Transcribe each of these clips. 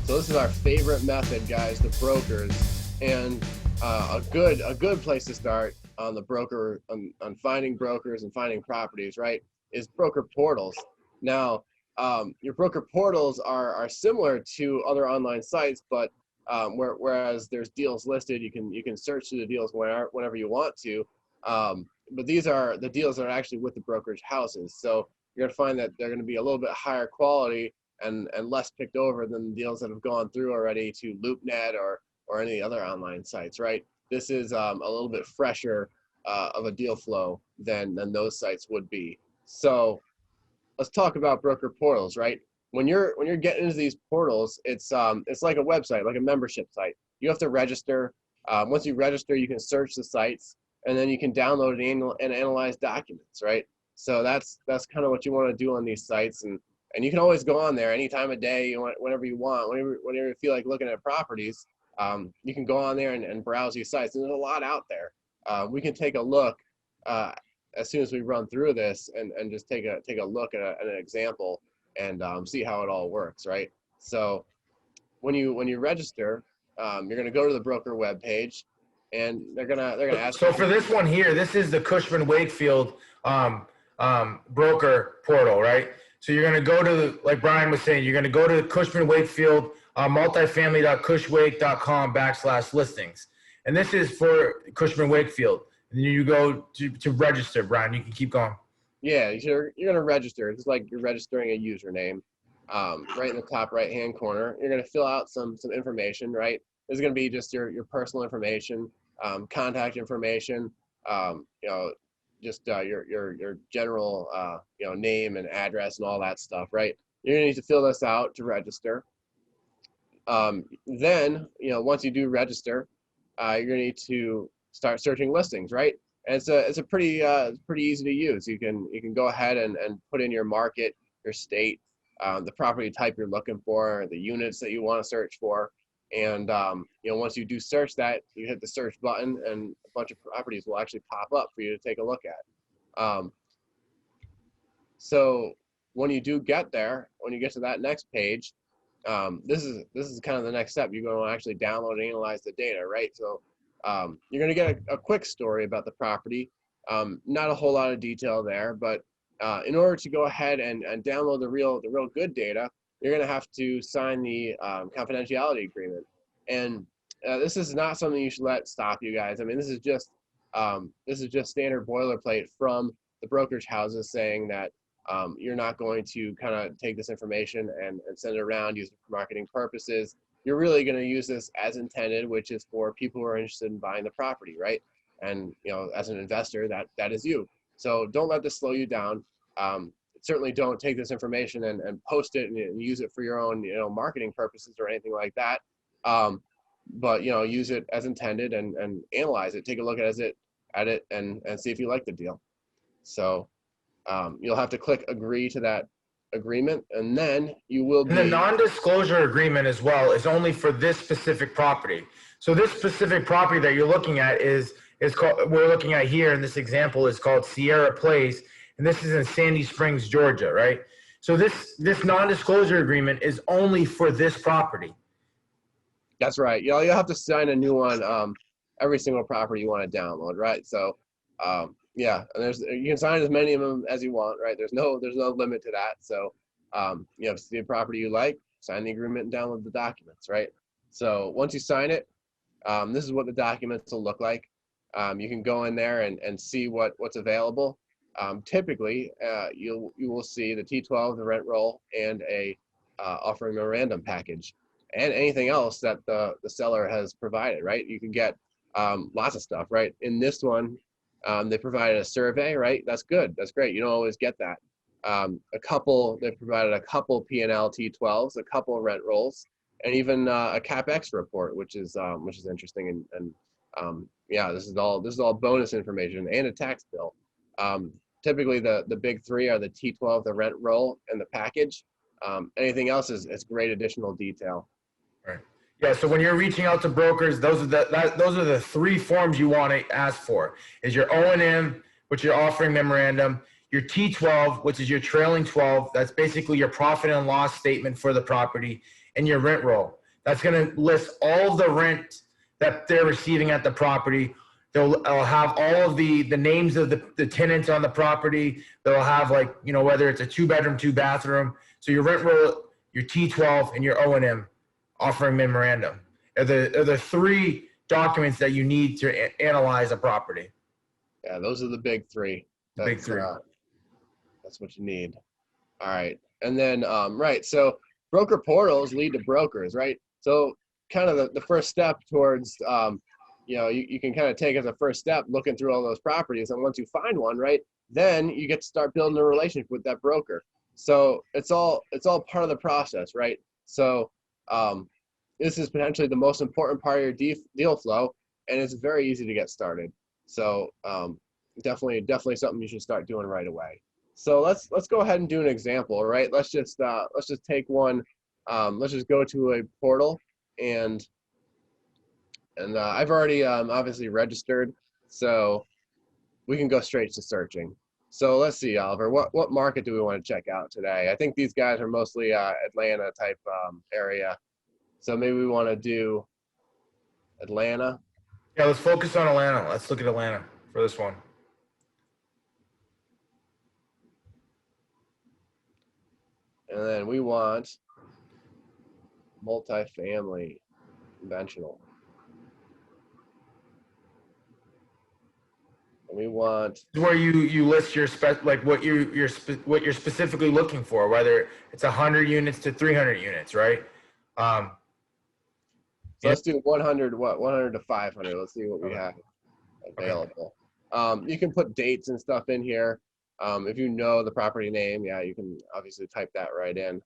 So this is our favorite method, guys, the brokers. And a good place to start on the broker on finding brokers and finding properties, right, is broker portals. Now, your broker portals are similar to other online sites, but whereas there's deals listed, you can search through the deals whenever you want to. But these are the deals that are actually with the brokerage houses. So you're gonna find that they're gonna be a little bit higher quality and less picked over than the deals that have gone through already to LoopNet or any other online sites, right? This is a little bit fresher of a deal flow than those sites would be. So let's talk about broker portals, right? When you're getting into these portals, it's like a website, like a membership site. You have to register. Once you register, you can search the sites, and then you can download and analyze documents, right? So that's kind of what you want to do on these sites, and you can always go on there any time of day, whenever you want, whenever you feel like looking at properties. You can go on there and browse these sites. And there's a lot out there. We can take a look as soon as we run through this and just take a look at an example and see how it all works, right? So when you register, you're going to go to the broker webpage, and they're gonna ask. So for this one here, this is the Cushman Wakefield broker portal, right? So you're going to go to like Brian was saying, you're going to go to Cushman Wakefield multifamily.cushwake.com/listings, and this is for Cushman Wakefield. And then you go to register. Brian, you can keep going. Yeah, you're going to register. It's like you're registering a username. Right in the top right hand corner, you're going to fill out some information, right? This is going to be just your personal information, contact information, just your general name and address and all that stuff, right? You're gonna need to fill this out to register. Then once you do register, you're gonna need to start searching listings, right? And it's a pretty easy to use. You can go ahead and put in your market, your state, the property type you're looking for, the units that you want to search for. And once you do search that, you hit the search button, and a bunch of properties will actually pop up for you to take a look at. So when you do get there, when you get to that next page, this is kind of the next step. You're going to actually download and analyze the data, right? So you're going to get a quick story about the property. Not a whole lot of detail there, but in order to go ahead and download the real good data, you're going to have to sign the confidentiality agreement. And this is not something you should let stop you guys. I mean, this is just standard boilerplate from the brokerage houses saying that you're not going to kind of take this information and send it around, use it for marketing purposes. You're really going to use this as intended, which is for people who are interested in buying the property, right? And as an investor, that is you. So don't let this slow you down. Certainly don't take this information and post it and use it for your own marketing purposes or anything like that. But use it as intended and analyze it. Take a look at it and see if you like the deal. So you'll have to click agree to that agreement, and then you will be. And the non-disclosure agreement as well is only for this specific property. So this specific property that you're looking at is called, we're looking at here in this example, is called Sierra Place, and this is in Sandy Springs, Georgia, right? So this non-disclosure agreement is only for this property. That's right. You'll have to sign a new one every single property you want to download, right? So yeah, and you can sign as many of them as you want, right? There's no limit to that. So if it's the property you like, sign the agreement and download the documents, right? So once you sign it, this is what the documents will look like. You can go in there and see what's available. Typically, you will see the T12, the rent roll, and a offering memorandum package, and anything else that the seller has provided, right? You can get lots of stuff, right? In this one, they provided a survey, right? That's good. That's great. You don't always get that. They provided a couple P&L T12s, a couple rent rolls, and even a CapEx report, which is interesting. And yeah, this is all bonus information and a tax bill. Typically, the big three are the T12, the rent roll, and the package. Anything else is great additional detail. Right. Yeah. So when you're reaching out to brokers, those are the three forms you want to ask for: is your O&M, which your offering memorandum, your T12, which is your trailing 12. That's basically your profit and loss statement for the property, and your rent roll. That's going to list all the rent that they're receiving at the property. They'll have all of the names of the tenants on the property. They'll have, like, you know, whether it's a 2-bedroom, 2-bathroom. So your rent roll, your T12, and your O&M offering memorandum are the 3 documents that you need to analyze a property. Yeah, those are the big 3. Big 3. That's what you need. All right. And then, right, so broker portals lead to brokers, right? So kind of the first step towards, you know, you can kind of take as a first step looking through all those properties. And once you find one, right, then you get to start building a relationship with that broker. So it's all part of the process, right? So this is potentially the most important part of your deal flow, and it's very easy to get started. So definitely something you should start doing right away. So let's go ahead and do an example, right? Let's just take one. Let's just go to a portal, and I've already obviously registered, so we can go straight to searching. So let's see, Oliver, what market do we want to check out today? I think these guys are mostly Atlanta type area. So maybe we want to do Atlanta. Yeah, let's focus on Atlanta. Let's look at Atlanta for this one. And then we want multifamily, conventional. And we want Where you list your like what you're specifically looking for, whether it's 100 units to 300 units, right? So let's do 100 to 500. Let's see what we have available. Okay. You can put dates and stuff in here. If you know the property name, yeah, you can obviously type that right in.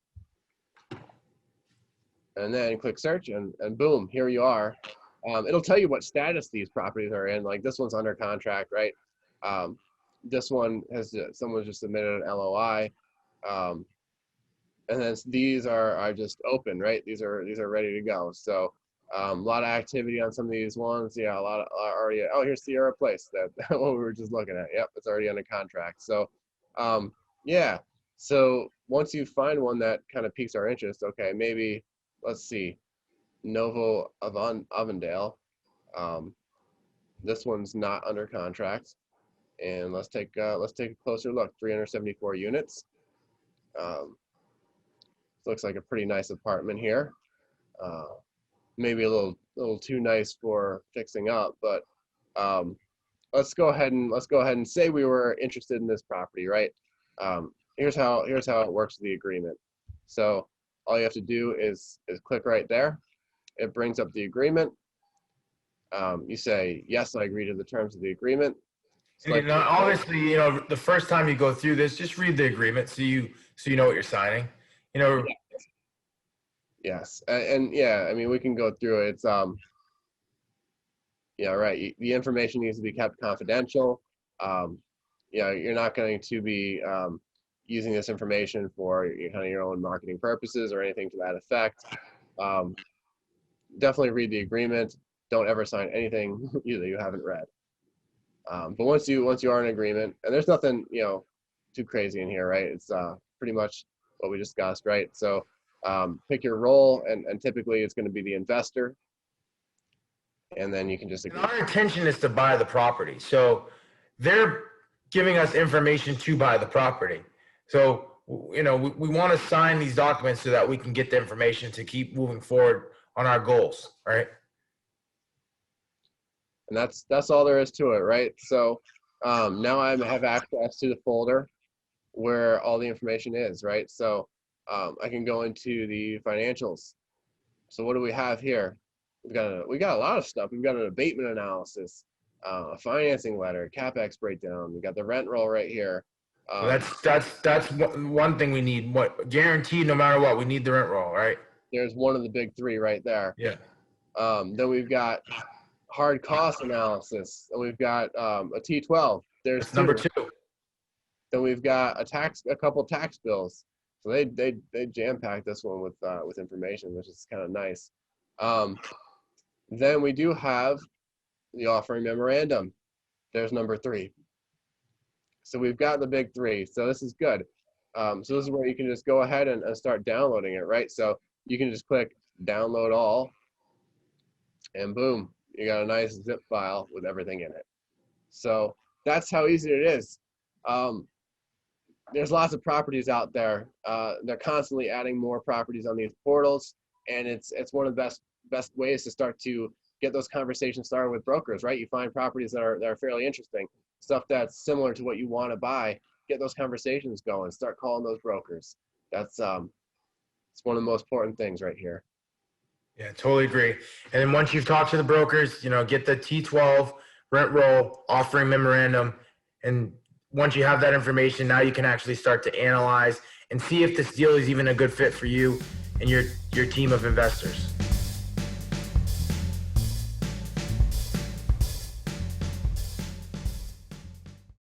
And then click search, and boom, here you are. It'll tell you what status these properties are in. Like this one's under contract, right? This one someone just submitted an LOI. And then these are just open, right? These are ready to go. So a lot of activity on some of these ones. Yeah, a lot of already. Oh, here's Sierra Place, that what we were just looking at. Yep, it's already under contract. So yeah. So once you find one that kind of piques our interest, okay, maybe let's see, Novo Avondale. This one's not under contract, and let's take a closer look. 374 units. Looks like a pretty nice apartment here. Maybe a little too nice for fixing up, but let's go ahead and say we were interested in this property, right? Here's how it works with the agreement. So all you have to do is click right there. It brings up the agreement. You say, yes, I agree to the terms of the agreement. And obviously, you know, the first time you go through this, just read the agreement so you know what you're signing. You know. Yes, and yeah, I mean, we can go through it. It's yeah, right. The information needs to be kept confidential. You know, you're not going to be using this information for kind of your own marketing purposes or anything to that effect. Definitely read the agreement. Don't ever sign anything that you haven't read. But once you are in agreement, and there's nothing, you know, too crazy in here, right? It's pretty much what we discussed, right? So pick your role, and typically it's going to be the investor, and then you can just agree. Our intention is to buy the property, so they're giving us information to buy the property. So, you know, we want to sign these documents so that we can get the information to keep moving forward on our goals, right? And that's all there is to it, right? So now I have access to the folder where all the information is, right? So I can go into the financials. So what do we have here? We got a lot of stuff. We've got an abatement analysis, a financing letter, CapEx breakdown. We got the rent roll right here. That's one thing we need. What guaranteed, no matter what, we need the rent roll, right? There's one of the big 3 right there. Yeah. Then we've got hard cost analysis, and we've got a T12. There's number 2. Then we've got a couple tax bills. So they jam packed this one with information, which is kind of nice. Then we do have the offering memorandum. There's number 3. So we've got the big three. So this is good. So this is where you can just go ahead and start downloading it, right? So you can just click download all, and boom, you got a nice zip file with everything in it. So that's how easy it is. There's lots of properties out there. They're constantly adding more properties on these portals, and it's one of the best ways to start to get those conversations started with brokers, right? You find properties that are fairly interesting, stuff that's similar to what you want to buy. Get those conversations going. Start calling those brokers. That's it's one of the most important things right here. Yeah, totally agree. And then once you've talked to the brokers, get the T12 rent roll offering memorandum. And once you have that information, now you can actually start to analyze and see if this deal is even a good fit for you and your team of investors.